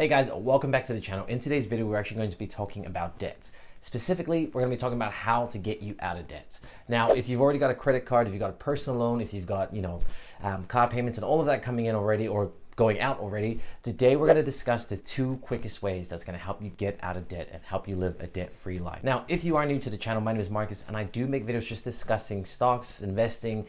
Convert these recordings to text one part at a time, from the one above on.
Hey guys, welcome back to the channel. In today's video, we're actually going to be talking about debt. Specifically, we're going to be talking about how to get you out of debt. Now, if you've already got a credit card, if you've got a personal loan, if you've got, car payments and all of that coming in already or going out already, today we're going to discuss the two quickest ways that's going to help you get out of debt and help you live a debt-free life. Now, if you are new to the channel, my name is Marcus and I do make videos just discussing stocks, investing,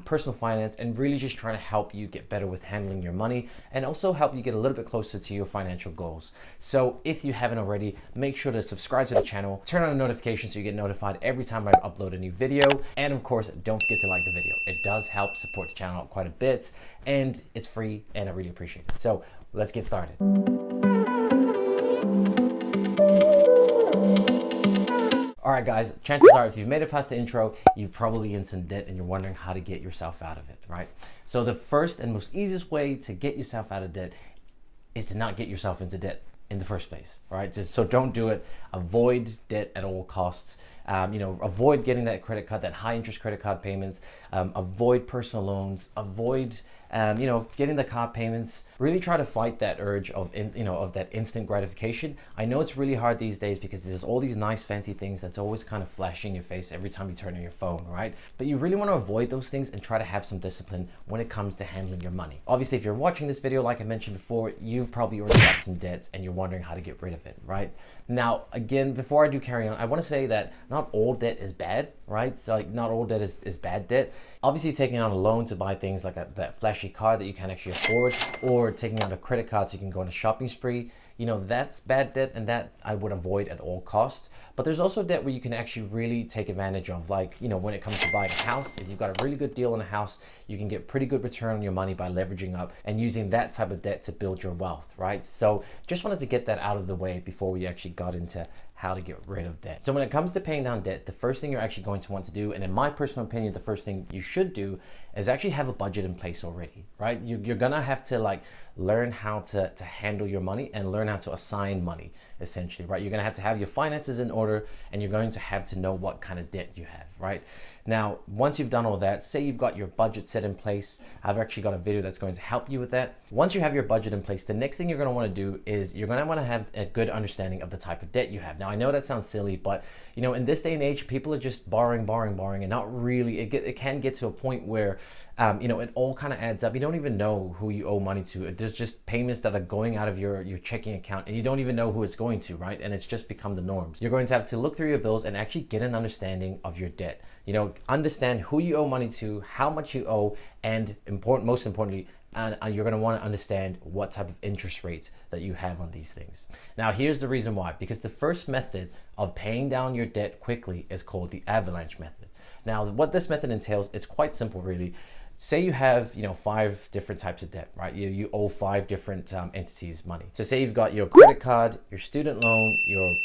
personal finance, and really just trying to help you get better with handling your money and also help you get a little bit closer to your financial goals. So if you haven't already, make sure to subscribe to the channel, turn on the notifications so you get notified every time I upload a new video. And of course, don't forget to like the video. It does help support the channel quite a bit and it's free and I really appreciate it. So let's get started. All right, guys, chances are if you've made it past the intro, you've probably in some debt and you're wondering how to get yourself out of it, right? So the first and most easiest way to get yourself out of debt is to not get yourself into debt in the first place, right? So don't do it. Avoid debt at all costs. Avoid getting that credit card, that high interest credit card payments, avoid personal loans, avoid getting the car payments. Really try to fight that urge of that instant gratification. I know it's really hard these days because there's all these nice fancy things that's always kind of flashing in your face every time you turn on your phone, right? But you really want to avoid those things and try to have some discipline when it comes to handling your money. Obviously, if you're watching this video, like I mentioned before, you've probably already got some debts and you're wondering how to get rid of it, right? Now, again, before I do carry on, I want to say that not all debt is bad, right? So like not all debt is bad debt. Obviously, taking out a loan to buy things like that flashy car that you can actually afford, or taking out a credit card so you can go on a shopping spree, that's bad debt and that I would avoid at all costs. But there's also debt where you can actually really take advantage of, like, when it comes to buying a house. If you've got a really good deal on a house, you can get pretty good return on your money by leveraging up and using that type of debt to build your wealth, right? So just wanted to get that out of the way before we actually got into how to get rid of debt. So when it comes to paying down debt, the first thing you're actually going to want to do, and in my personal opinion, the first thing you should do is actually have a budget in place already, right? You're gonna have to learn how to handle your money and learn how to assign money, essentially, right? You're gonna have to have your finances in order and you're going to have to know what kind of debt you have, right? Now, once you've done all that, say you've got your budget set in place, I've actually got a video that's going to help you with that. Once you have your budget in place, the next thing you're gonna wanna do is you're gonna wanna have a good understanding of the type of debt you have. Now, I know that sounds silly, but in this day and age, people are just borrowing and not really, it can get to a point where, it all kind of adds up. You don't even know who you owe money to. There's just payments that are going out of your checking account and you don't even know who it's going to, right? And it's just become the norms. You're going to have to look through your bills and actually get an understanding of your debt. Understand who you owe money to, how much you owe, and most importantly, you're going to want to understand what type of interest rates that you have on these things. Now, here's the reason why. Because the first method of paying down your debt quickly is called the Avalanche method. Now, what this method entails, it's quite simple, really. Say you have, 5 different types of debt, right? You owe 5 different entities money. So say you've got your credit card, your student loan,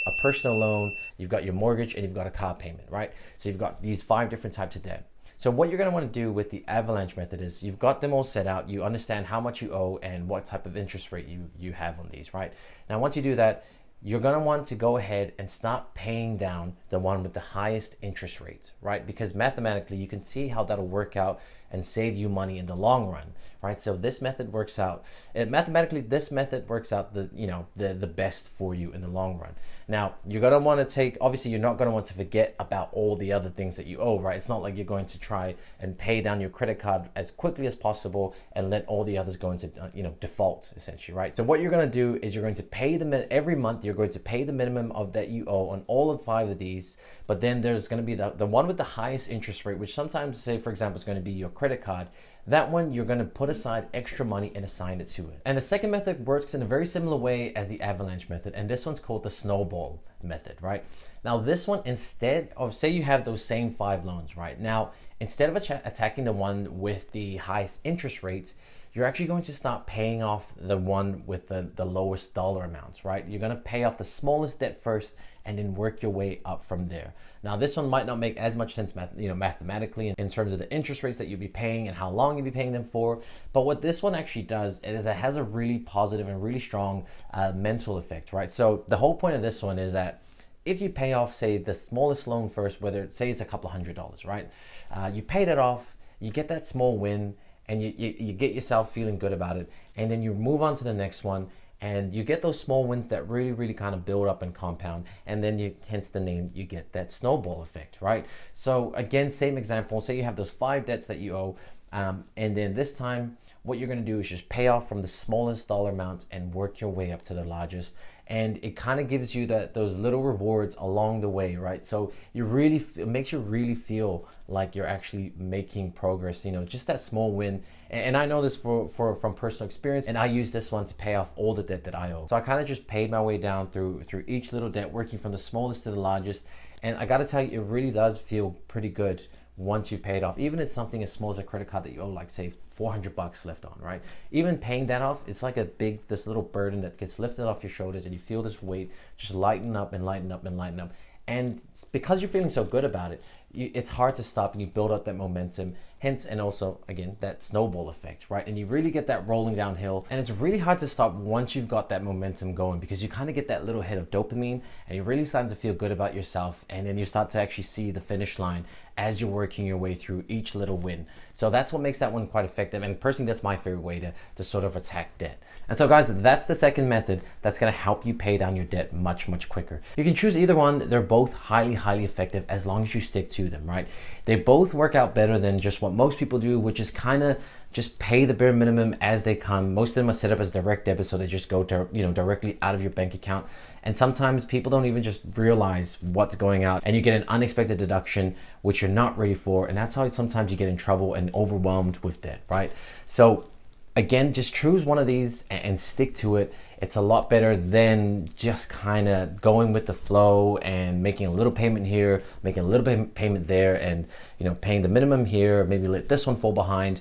a personal loan, you've got your mortgage, and you've got a car payment, right? So you've got these 5 different types of debt. So what you're going to want to do with the Avalanche method is you've got them all set out. You understand how much you owe and what type of interest rate you have on these, right? Now, once you do that, you're going to want to go ahead and start paying down the one with the highest interest rate, right? Because mathematically, you can see how that'll work out and save you money in the long run, right? So this method works out, mathematically, this method works out the best for you in the long run. Now, you're gonna wanna obviously you're not gonna want to forget about all the other things that you owe, right? It's not like you're going to try and pay down your credit card as quickly as possible and let all the others go into, default, essentially, right? So what you're gonna do is you're going to pay every month, you're going to pay the minimum of that you owe on all of 5 of these, but then there's gonna be the one with the highest interest rate, which sometimes, say, for example, is gonna be your credit card. That one, you're going to put aside extra money and assign it to it. And the second method works in a very similar way as the Avalanche method, and this one's called the snowball method, right? Now, this one, instead of, say you have those same 5 loans, right? Now, instead of attacking the one with the highest interest rates, you're actually going to start paying off the one with the lowest dollar amounts, right? You're going to pay off the smallest debt first and then work your way up from there. Now, this one might not make as much sense mathematically in terms of the interest rates that you'll be paying and how long you'll be paying them for. But what this one actually does is it has a really positive and really strong mental effect, right? So the whole point of this one is that if you pay off, say, the smallest loan first, say it's a couple $100, right? You pay that off, you get that small win, and you get yourself feeling good about it, and then you move on to the next one, And you get those small wins that really kind of build up and compound. And then you, hence the name, you get that snowball effect, right? So again, same example, say you have those 5 debts that you owe, and then this time, what you're gonna do is just pay off from the smallest dollar amount and work your way up to the largest. And it kind of gives you those little rewards along the way, right? So you really, it makes you really feel like you're actually making progress, you know, just that small win. And I know this from personal experience, and I use this one to pay off all the debt that I owe. So I kind of just paid my way down through each little debt, working from the smallest to the largest. And I gotta tell you, it really does feel pretty good once you've paid off. Even if it's something as small as a credit card that you owe, like say $400 left on, right? Even paying that off, it's like this little burden that gets lifted off your shoulders, and you feel this weight just lighten up and lighten up and lighten up. And because you're feeling so good about it, it's hard to stop, and you build up that momentum, hence, and also again, that snowball effect, right? And you really get that rolling downhill, and it's really hard to stop once you've got that momentum going, because you kind of get that little hit of dopamine, and you're really starting to feel good about yourself. And then you start to actually see the finish line as you're working your way through each little win. So that's what makes that one quite effective. And personally, that's my favorite way to sort of attack debt. And so guys, that's the second method that's gonna help you pay down your debt much quicker. You can choose either one. They're both highly effective as long as you stick to them, right? They both work out better than just what most people do, which is kind of just pay the bare minimum as they come. Most of them are set up as direct debit, so they just go to, you know, directly out of your bank account. And sometimes people don't even just realize what's going out, and you get an unexpected deduction which you're not ready for, and that's how sometimes you get in trouble and overwhelmed with debt, right? So again, just choose one of these and stick to it. It's a lot better than just kind of going with the flow and making a little payment here, making a little payment there, and, you know, paying the minimum here, maybe let this one fall behind.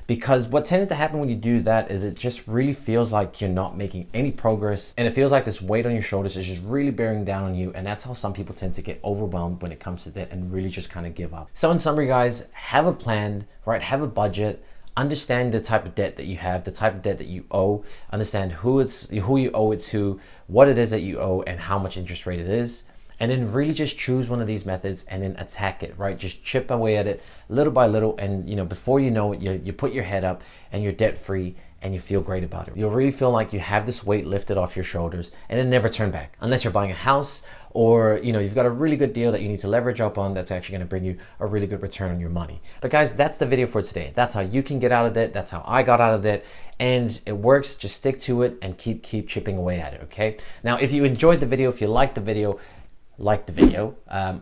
Because what tends to happen when you do that is it just really feels like you're not making any progress, and it feels like this weight on your shoulders is just really bearing down on you. And that's how some people tend to get overwhelmed when it comes to debt and really just kind of give up. So in summary, guys, have a plan, right? Have a budget. Understand the type of debt that you have, the type of debt that you owe, understand who you owe it to, what it is that you owe, and how much interest rate it is. And then really just choose one of these methods and then attack it, right? Just chip away at it little by little. And, you know, before you know it, you put your head up and you're debt free and you feel great about it. You'll really feel like you have this weight lifted off your shoulders and then never turn back, unless you're buying a house or, you know, you've got a really good deal that you need to leverage up on that's actually going to bring you a really good return on your money. But guys, that's the video for today. That's how you can get out of debt. That's how I got out of debt, and it works. Just stick to it and keep chipping away at it. Okay. Now, if you enjoyed the video, if you liked the video,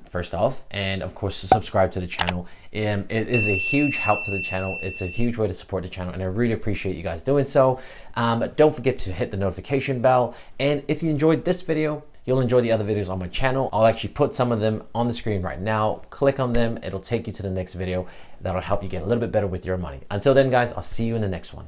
first off, and of course subscribe to the channel. It is a huge help to the channel. It's a huge way to support the channel, and I really appreciate you guys doing so. Don't forget to hit the notification bell, and if you enjoyed this video, you'll enjoy the other videos on my channel. I'll actually put some of them on the screen right now. Click on them, it'll take you to the next video that'll help you get a little bit better with your money. Until then, guys, I'll see you in the next one.